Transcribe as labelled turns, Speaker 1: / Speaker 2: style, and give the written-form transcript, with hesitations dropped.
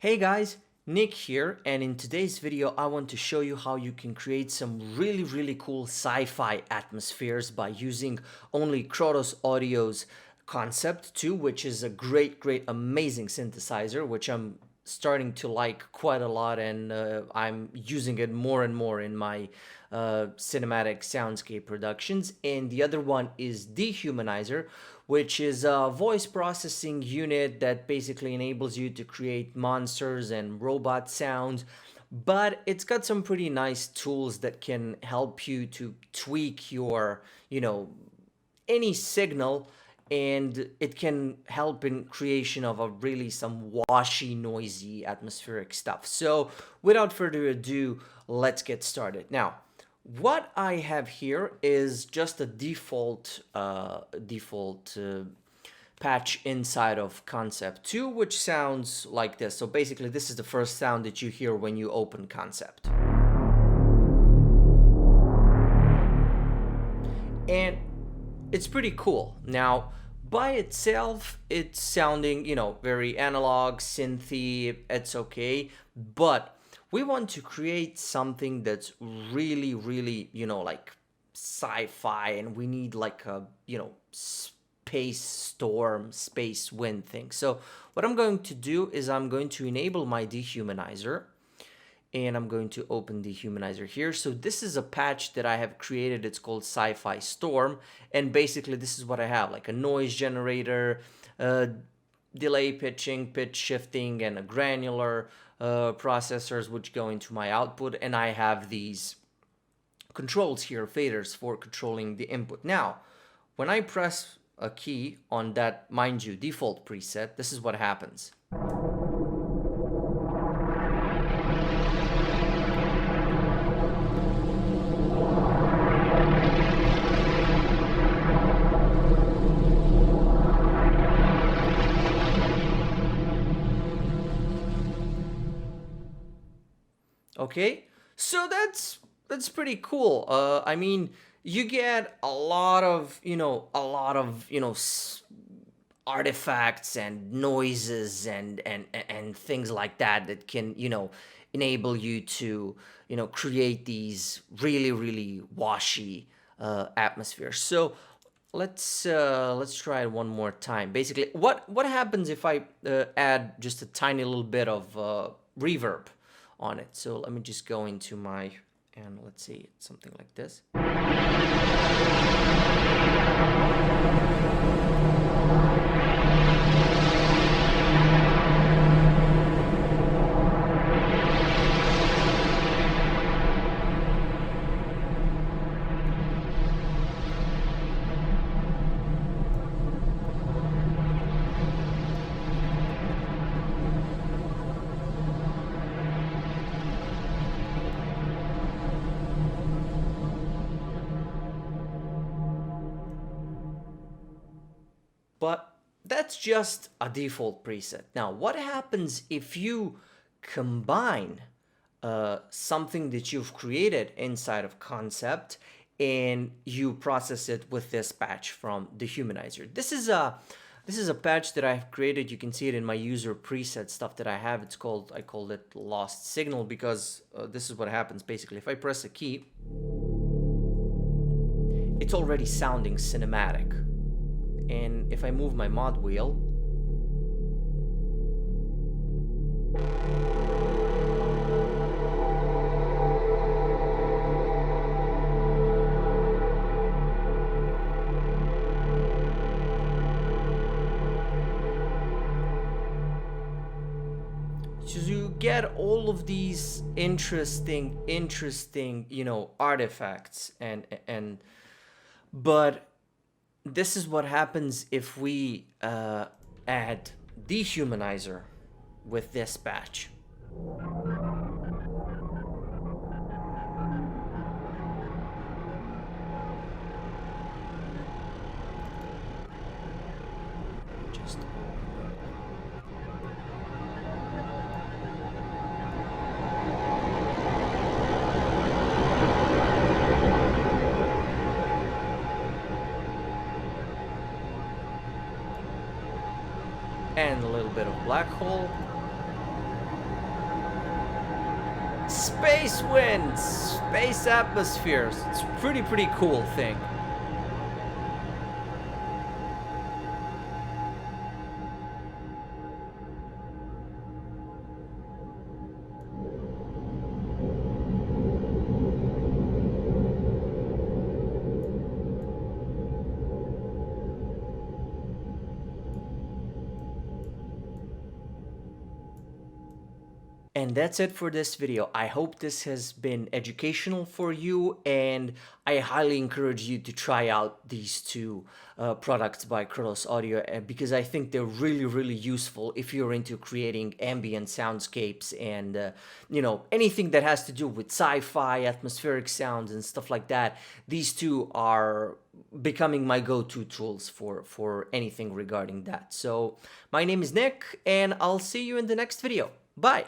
Speaker 1: Hey guys, Nick here, and in today's video I want to show you how you can create some really cool sci-fi atmospheres by using only Krotos Audio's Concept 2, which is a great amazing synthesizer which I'm starting to like quite a lot, and I'm using it more and more in my cinematic soundscape productions. And the other one is Dehumaniser, which is a voice processing unit that basically enables you to create monsters and robot sounds. But it's got some pretty nice tools that can help you to tweak your, any signal, and it can help in creation of a really some washy, noisy, atmospheric stuff. So without further ado, let's get started. Now, what I have here is just a default patch inside of Concept 2, which sounds like this. So basically, this is the first sound that you hear when you open Concept. And it's pretty cool. Now, by itself, it's sounding, very analog, synthy, it's okay. But we want to create something that's really, like sci-fi, and we need like a, space storm, space wind thing. So what I'm going to do is I'm going to enable my dehumanizer, and I'm going to open Dehumaniser here. So this is a patch that I have created. It's called Sci-Fi Storm, and basically this is what I have, like a noise generator, delay pitching, pitch shifting, and a granular processors which go into my output, and I have these controls here, faders, for controlling the input. Now, when I press a key on that, mind you, default preset, this is what happens. Okay, so that's pretty cool. I mean, you get a lot of artifacts and noises and things like that that can enable you to create these really washy atmospheres. So let's try it one more time. Basically, what happens if I add just a tiny little bit of reverb on it? So let me just go into my, and let's see, it's something like this. But that's just a default preset. Now, what happens if you combine something that you've created inside of Concept and you process it with this patch from Dehumaniser? This is a patch that I've created. You can see it in my user preset stuff that I have. I called it Lost Signal, because this is what happens. Basically, if I press a key, it's already sounding cinematic. And if I move my mod wheel, so you get all of these interesting, artifacts, but this is what happens if we add Dehumaniser with this patch. Just and a little bit of black hole. Space winds, space atmospheres. It's pretty cool thing. And that's it for this video. I hope this has been educational for you, and I highly encourage you to try out these two products by Krotos Audio because I think they're really useful if you're into creating ambient soundscapes and anything that has to do with sci-fi, atmospheric sounds and stuff like that. These two are becoming my go-to tools for anything regarding that. So my name is Nick, and I'll see you in the next video. Bye.